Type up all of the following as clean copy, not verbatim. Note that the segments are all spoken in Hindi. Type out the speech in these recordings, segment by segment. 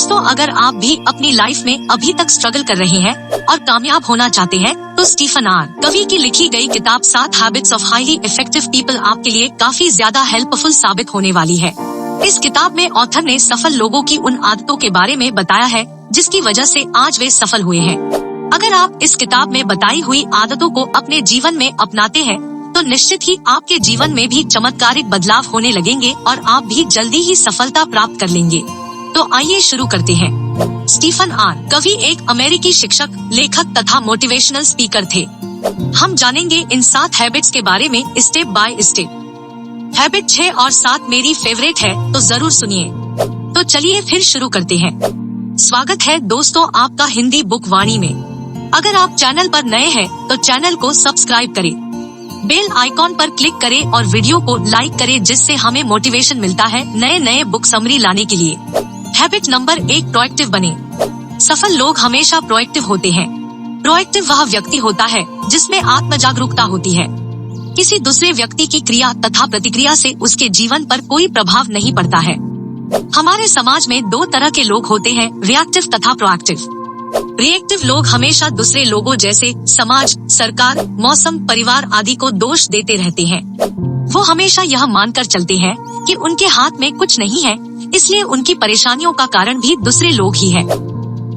दोस्तों, अगर आप भी अपनी लाइफ में अभी तक स्ट्रगल कर रहे हैं और कामयाब होना चाहते हैं तो स्टीफन आर कवी की लिखी गई किताब 7 habits of highly effective people आपके लिए काफी ज्यादा हेल्पफुल साबित होने वाली है। इस किताब में ऑथर ने सफल लोगों की उन आदतों के बारे में बताया है जिसकी वजह से आज वे सफल हुए हैं। अगर आप इस किताब में बताई हुई आदतों को अपने जीवन में अपनाते हैं तो निश्चित ही आपके जीवन में भी चमत्कारिक बदलाव होने लगेंगे और आप भी जल्दी ही सफलता प्राप्त कर लेंगे। तो आइए शुरू करते हैं। स्टीफन आर कवी एक अमेरिकी शिक्षक, लेखक तथा मोटिवेशनल स्पीकर थे। हम जानेंगे इन 7 हैबिट्स के बारे में स्टेप बाय स्टेप। हैबिट 6 और 7 मेरी फेवरेट है, तो जरूर सुनिए। तो चलिए फिर शुरू करते हैं। स्वागत है दोस्तों आपका हिंदी बुक वाणी में। अगर आप चैनल पर नए हैं तो चैनल को सब्सक्राइब करें, बेल आइकॉन पर क्लिक करें और वीडियो को लाइक करें, जिससे हमें मोटिवेशन मिलता है नए बुक समरी लाने के लिए। हैबिट नंबर 1, प्रोएक्टिव बने। सफल लोग हमेशा प्रोएक्टिव होते हैं। प्रोएक्टिव वह व्यक्ति होता है जिसमें आत्म जागरूकता होती है। किसी दूसरे व्यक्ति की क्रिया तथा प्रतिक्रिया से उसके जीवन पर कोई प्रभाव नहीं पड़ता है। हमारे समाज में 2 तरह के लोग होते हैं, रिएक्टिव तथा प्रोएक्टिव। रिएक्टिव लोग हमेशा दूसरे लोगों जैसे समाज, सरकार, मौसम, परिवार आदि को दोष देते रहते हैं। वो हमेशा यह मानकर चलते हैं कि उनके हाथ में कुछ नहीं है, इसलिए उनकी परेशानियों का कारण भी दूसरे लोग ही है।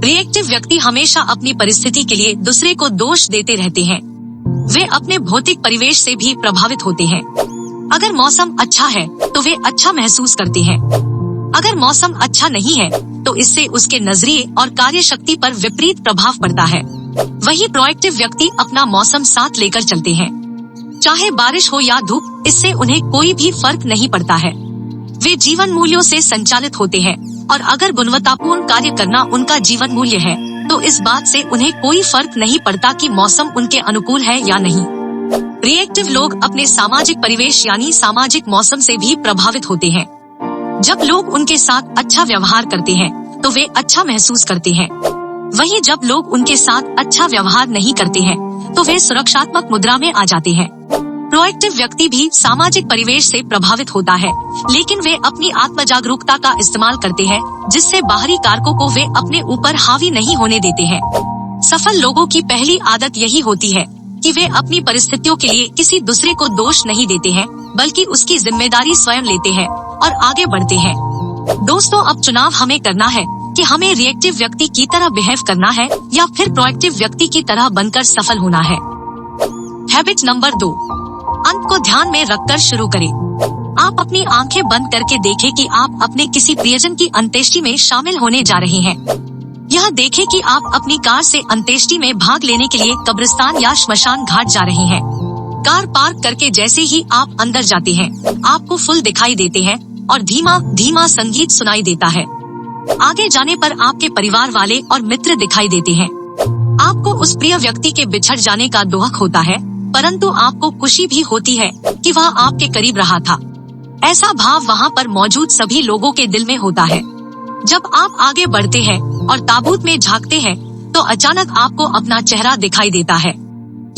रिएक्टिव व्यक्ति हमेशा अपनी परिस्थिति के लिए दूसरे को दोष देते रहते हैं। वे अपने भौतिक परिवेश से भी प्रभावित होते हैं। अगर मौसम अच्छा है तो वे अच्छा महसूस करते हैं। अगर मौसम अच्छा नहीं है तो इससे उसके नजरिए और कार्य शक्ति पर विपरीत प्रभाव पड़ता है। वही प्रोएक्टिव व्यक्ति अपना मौसम साथ लेकर चलते हैं। चाहे बारिश हो या धूप, इससे उन्हें कोई भी फर्क नहीं पड़ता है। वे जीवन मूल्यों से संचालित होते हैं और अगर गुणवत्तापूर्ण कार्य करना उनका जीवन मूल्य है तो इस बात से उन्हें कोई फर्क नहीं पड़ता कि मौसम उनके अनुकूल है या नहीं। रिएक्टिव लोग अपने सामाजिक परिवेश यानी सामाजिक मौसम से भी प्रभावित होते हैं। जब लोग उनके साथ अच्छा व्यवहार करते हैं तो वे अच्छा महसूस करते हैं। वहीं जब लोग उनके साथ अच्छा व्यवहार नहीं करते हैं तो वे सुरक्षात्मक मुद्रा में आ जाते हैं। प्रोएक्टिव व्यक्ति भी सामाजिक परिवेश से प्रभावित होता है, लेकिन वे अपनी आत्म जागरूकता का इस्तेमाल करते हैं, जिससे बाहरी कारकों को वे अपने ऊपर हावी नहीं होने देते हैं। सफल लोगों की पहली आदत यही होती है कि वे अपनी परिस्थितियों के लिए किसी दूसरे को दोष नहीं देते हैं, बल्कि उसकी जिम्मेदारी स्वयं लेते हैं और आगे बढ़ते हैं। दोस्तों, अब चुनाव हमें करना है कि हमें रिएक्टिव व्यक्ति की तरह बिहेव करना है या फिर प्रोएक्टिव व्यक्ति की तरह बनकर सफल होना है। हैबिट नंबर 2, अंत को ध्यान में रखकर शुरू करें। आप अपनी आंखें बंद करके देखें कि आप अपने किसी प्रियजन की अंत्येष्टि में शामिल होने जा रहे हैं। यह देखें कि आप अपनी कार से अंत्येष्टि में भाग लेने के लिए कब्रिस्तान या श्मशान घाट जा रहे हैं। कार पार्क करके जैसे ही आप अंदर जाते हैं, आपको फूल दिखाई देते हैं और धीमा धीमा संगीत सुनाई देता है। आगे जाने पर आपके परिवार वाले और मित्र दिखाई देते हैं। आपको उस प्रिय व्यक्ति के बिछड़ जाने का दुख होता है, परंतु आपको खुशी भी होती है कि वह आपके करीब रहा था। ऐसा भाव वहाँ पर मौजूद सभी लोगों के दिल में होता है। जब आप आगे बढ़ते हैं और ताबूत में झांकते हैं तो अचानक आपको अपना चेहरा दिखाई देता है।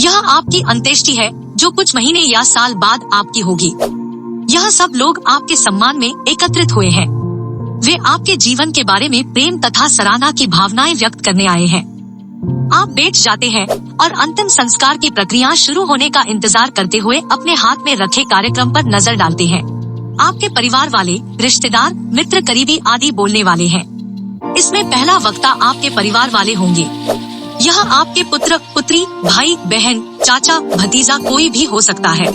यह आपकी अंत्येष्टि है जो कुछ महीने या साल बाद आपकी होगी। यह सब लोग आपके सम्मान में एकत्रित हुए हैं। वे आपके जीवन के बारे में प्रेम तथा सराहना की भावनाएं व्यक्त करने आए हैं। आप बैठ जाते हैं और अंतिम संस्कार की प्रक्रिया शुरू होने का इंतजार करते हुए अपने हाथ में रखे कार्यक्रम पर नजर डालते हैं। आपके परिवार वाले, रिश्तेदार, मित्र, करीबी आदि बोलने वाले हैं। इसमें पहला वक्ता आपके परिवार वाले होंगे। यह आपके पुत्र, पुत्री, भाई, बहन, चाचा, भतीजा कोई भी हो सकता है।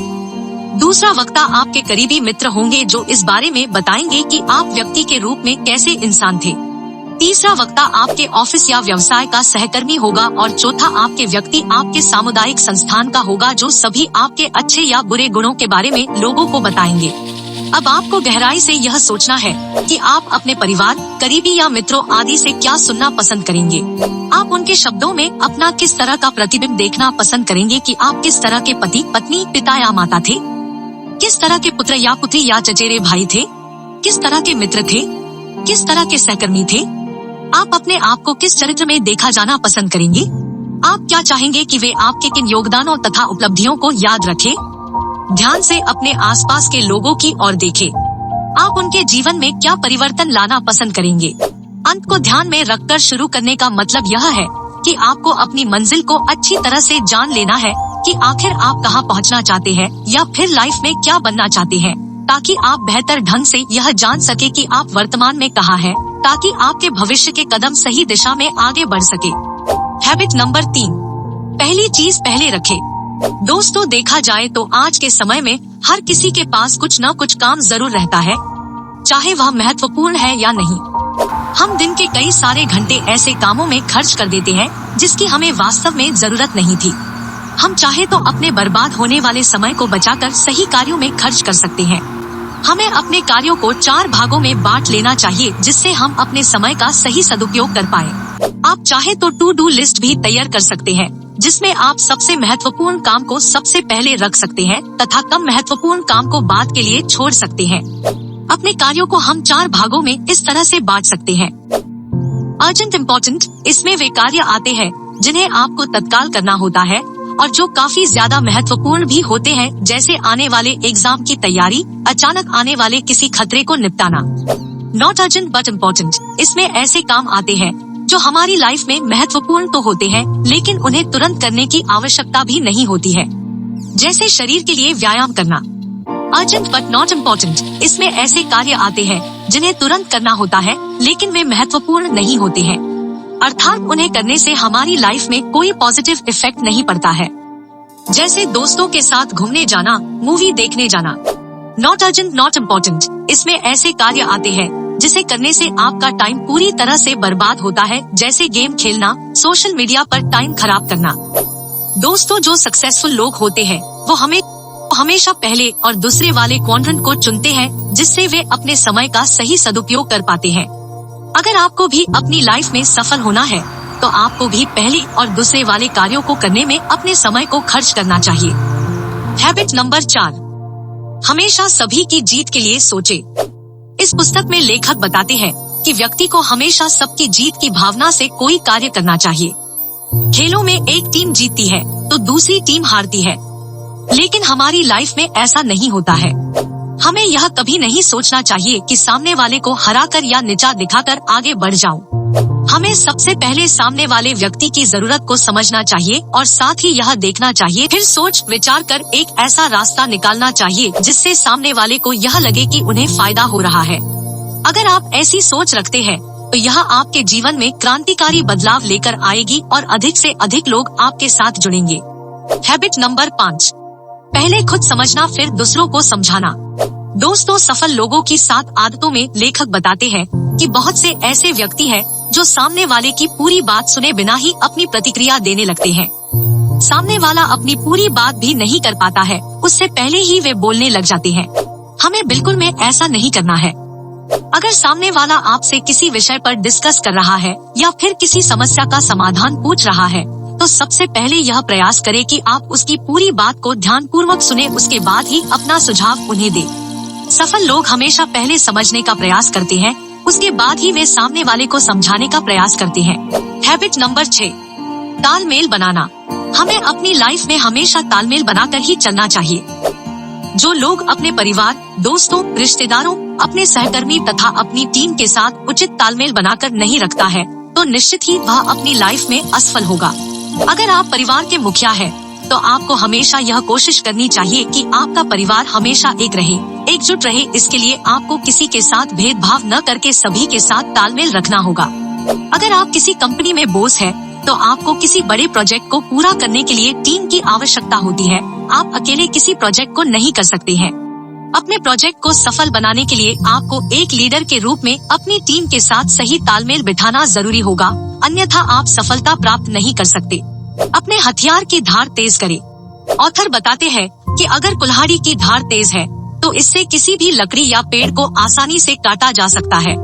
दूसरा वक्ता आपके करीबी मित्र होंगे जो इस बारे में बताएंगे कि आप व्यक्ति के रूप में कैसे इंसान थे। तीसरा वक्ता आपके ऑफिस या व्यवसाय का सहकर्मी होगा और चौथा आपके व्यक्ति आपके सामुदायिक संस्थान का होगा जो सभी आपके अच्छे या बुरे गुणों के बारे में लोगों को बताएंगे। अब आपको गहराई से यह सोचना है कि आप अपने परिवार, करीबी या मित्रों आदि से क्या सुनना पसंद करेंगे। आप उनके शब्दों में अपना किस तरह का प्रतिबिंब देखना पसंद करेंगे कि आप किस तरह के पति, पत्नी, पिता या माता थे, किस तरह के पुत्र या पुत्री या चचेरे भाई थे, किस तरह के मित्र थे, किस तरह के सहकर्मी थे। आप अपने आप को किस चरित्र में देखा जाना पसंद करेंगे। आप क्या चाहेंगे कि वे आपके किन योगदानों तथा उपलब्धियों को याद रखें। ध्यान से अपने आसपास के लोगों की ओर देखें। आप उनके जीवन में क्या परिवर्तन लाना पसंद करेंगे। अंत को ध्यान में रखकर शुरू करने का मतलब यह है कि आपको अपनी मंजिल को अच्छी तरह से जान लेना है कि आखिर आप कहां पहुंचना चाहते हैं या फिर लाइफ में क्या बनना चाहते हैं, ताकि आप बेहतर ढंग से यह जान सके कि आप वर्तमान में कहां हैं, ताकि आपके भविष्य के कदम सही दिशा में आगे बढ़ सके। हैबिट नंबर 3, पहली चीज पहले रखें। दोस्तों, देखा जाए तो आज के समय में हर किसी के पास कुछ न कुछ काम जरूर रहता है, चाहे वह महत्वपूर्ण है या नहीं। हम दिन के कई सारे घंटे ऐसे कामों में खर्च कर देते हैं जिसकी हमें वास्तव में जरूरत नहीं थी। हम चाहे तो अपने बर्बाद होने वाले समय को बचाकर सही कार्यों में खर्च कर सकते हैं। हमें अपने कार्यों को 4 भागों में बांट लेना चाहिए, जिससे हम अपने समय का सही सदुपयोग कर पाए। आप चाहे तो टू डू लिस्ट भी तैयार कर सकते हैं, जिसमें आप सबसे महत्वपूर्ण काम को सबसे पहले रख सकते हैं तथा कम महत्वपूर्ण काम को बाद के लिए छोड़ सकते हैं। अपने कार्यों को हम 4 भागों में इस तरह से बांट सकते हैं। अर्जेंट इम्पोर्टेंट, इसमें वे कार्य आते हैं जिन्हें आपको तत्काल करना होता है और जो काफी ज्यादा महत्वपूर्ण भी होते हैं, जैसे आने वाले एग्जाम की तैयारी, अचानक आने वाले किसी खतरे को निपटाना। नॉट अर्जेंट बट इम्पोर्टेंट, इसमें ऐसे काम आते हैं जो हमारी लाइफ में महत्वपूर्ण तो होते हैं, लेकिन उन्हें तुरंत करने की आवश्यकता भी नहीं होती है, जैसे शरीर के लिए व्यायाम करना। अर्जेंट बट नॉट इम्पोर्टेंट, इसमें ऐसे कार्य आते हैं जिन्हें तुरंत करना होता है, लेकिन वे महत्वपूर्ण नहीं होते हैं, अर्थात उन्हें करने से हमारी लाइफ में कोई पॉजिटिव इफेक्ट नहीं पड़ता है, जैसे दोस्तों के साथ घूमने जाना, मूवी देखने जाना। नॉट अर्जेंट नॉट इम्पोर्टेंट, इसमें ऐसे कार्य आते हैं जिसे करने से आपका टाइम पूरी तरह से बर्बाद होता है, जैसे गेम खेलना, सोशल मीडिया पर टाइम खराब करना। दोस्तों, जो सक्सेसफुल लोग होते हैं वो हमेशा पहले और दूसरे वाले क्वाड्रेंट को चुनते हैं, जिससे वे अपने समय का सही सदुपयोग कर पाते हैं। अगर आपको भी अपनी लाइफ में सफल होना है तो आपको भी पहले और दूसरे वाले कार्यों को करने में अपने समय को खर्च करना चाहिए। हैबिट नंबर 4, हमेशा सभी की जीत के लिए सोचे। इस पुस्तक में लेखक बताते हैं कि व्यक्ति को हमेशा सबकी जीत की भावना से कोई कार्य करना चाहिए। खेलों में एक टीम जीतती है तो दूसरी टीम हारती है, लेकिन हमारी लाइफ में ऐसा नहीं होता है। हमें यह कभी नहीं सोचना चाहिए कि सामने वाले को हराकर या नीचा दिखाकर आगे बढ़ जाऊं। हमें सबसे पहले सामने वाले व्यक्ति की जरूरत को समझना चाहिए और साथ ही यह देखना चाहिए, फिर सोच विचार कर एक ऐसा रास्ता निकालना चाहिए जिससे सामने वाले को यह लगे कि उन्हें फायदा हो रहा है। अगर आप ऐसी सोच रखते हैं तो यह आपके जीवन में क्रांतिकारी बदलाव लेकर आएगी और अधिक से अधिक लोग आपके साथ जुड़ेंगे। हैबिट नंबर 5, पहले खुद समझना फिर दूसरों को समझाना। दोस्तों, सफल लोगों की 7 आदतों में लेखक बताते हैं कि बहुत से ऐसे व्यक्ति हैं जो सामने वाले की पूरी बात सुने बिना ही अपनी प्रतिक्रिया देने लगते हैं। सामने वाला अपनी पूरी बात भी नहीं कर पाता है, उससे पहले ही वे बोलने लग जाते हैं। हमें बिल्कुल में ऐसा नहीं करना है। अगर सामने वाला आपसे किसी विषय पर डिस्कस कर रहा है या फिर किसी समस्या का समाधान पूछ रहा है, तो सबसे पहले यह प्रयास करें कि आप उसकी पूरी बात को ध्यानपूर्वक सुने, उसके बाद ही अपना सुझाव उन्हें दें। सफल लोग हमेशा पहले समझने का प्रयास करते हैं, उसके बाद ही वे सामने वाले को समझाने का प्रयास करते हैं। हैबिट नंबर 6, तालमेल बनाना। हमें अपनी लाइफ में हमेशा तालमेल बनाकर ही चलना चाहिए। जो लोग अपने परिवार, दोस्तों, रिश्तेदारों, अपने सहकर्मी तथा अपनी टीम के साथ उचित तालमेल बनाकर नहीं रखता है, तो निश्चित ही वह अपनी लाइफ में असफल होगा। अगर आप परिवार के मुखिया हैं, तो आपको हमेशा यह कोशिश करनी चाहिए कि आपका परिवार हमेशा एक रहे, एकजुट रहे। इसके लिए आपको किसी के साथ भेदभाव न करके सभी के साथ तालमेल रखना होगा। अगर आप किसी कंपनी में बॉस हैं, तो आपको किसी बड़े प्रोजेक्ट को पूरा करने के लिए टीम की आवश्यकता होती है। आप अकेले किसी प्रोजेक्ट को नहीं कर सकते हैं। अपने प्रोजेक्ट को सफल बनाने के लिए आपको एक लीडर के रूप में अपनी टीम के साथ सही तालमेल बिठाना जरूरी होगा, अन्यथा आप सफलता प्राप्त नहीं कर सकते। अपने हथियार की धार तेज करें। ऑथर बताते हैं कि अगर कुल्हाड़ी की धार तेज है तो इससे किसी भी लकड़ी या पेड़ को आसानी से काटा जा सकता है।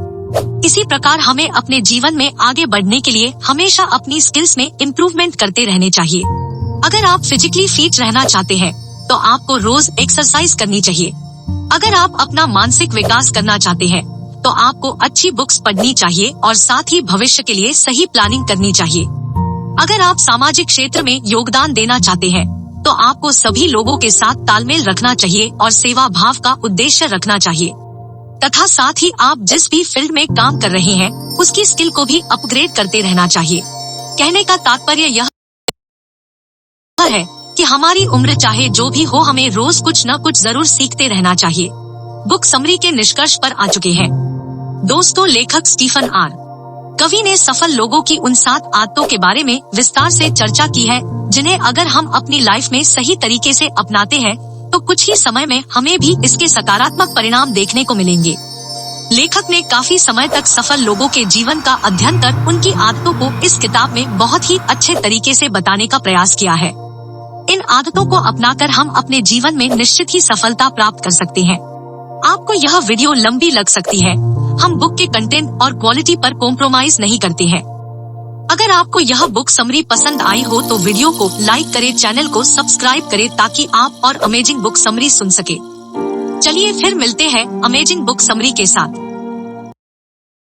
इसी प्रकार हमें अपने जीवन में आगे बढ़ने के लिए हमेशा अपनी स्किल्स में इम्प्रूवमेंट करते रहने चाहिए। अगर आप फिजिकली फिट रहना चाहते हैं तो आपको रोज एक्सरसाइज करनी चाहिए। अगर आप अपना मानसिक विकास करना चाहते हैं तो आपको अच्छी बुक्स पढ़नी चाहिए और साथ ही भविष्य के लिए सही प्लानिंग करनी चाहिए। अगर आप सामाजिक क्षेत्र में योगदान देना चाहते हैं तो आपको सभी लोगों के साथ तालमेल रखना चाहिए और सेवा भाव का उद्देश्य रखना चाहिए। तथा साथ ही आप जिस भी फील्ड में काम कर रहे हैं उसकी स्किल को भी अपग्रेड करते रहना चाहिए। कहने का तात्पर्य यह है कि हमारी उम्र चाहे जो भी हो, हमें रोज कुछ न कुछ जरूर सीखते रहना चाहिए। बुक समरी के निष्कर्ष पर आ चुके हैं। दोस्तों, लेखक स्टीफन आर कवी ने सफल लोगों की उन 7 आदतों के बारे में विस्तार से चर्चा की है जिन्हें अगर हम अपनी लाइफ में सही तरीके से अपनाते हैं तो कुछ ही समय में हमें भी इसके सकारात्मक परिणाम देखने को मिलेंगे। लेखक ने काफी समय तक सफल लोगों के जीवन का अध्ययन कर उनकी आदतों को इस किताब में बहुत ही अच्छे तरीके से बताने का प्रयास किया है। इन आदतों को अपनाकर हम अपने जीवन में निश्चित ही सफलता प्राप्त कर सकते हैं। आपको यह वीडियो लंबी लग सकती है। हम बुक के कंटेंट और क्वालिटी पर कॉम्प्रोमाइज नहीं करते हैं। अगर आपको यह बुक समरी पसंद आई हो तो वीडियो को लाइक करें, चैनल को सब्सक्राइब करें ताकि आप और अमेजिंग बुक समरी सुन सके। चलिए फिर मिलते हैं अमेजिंग बुक समरी के साथ।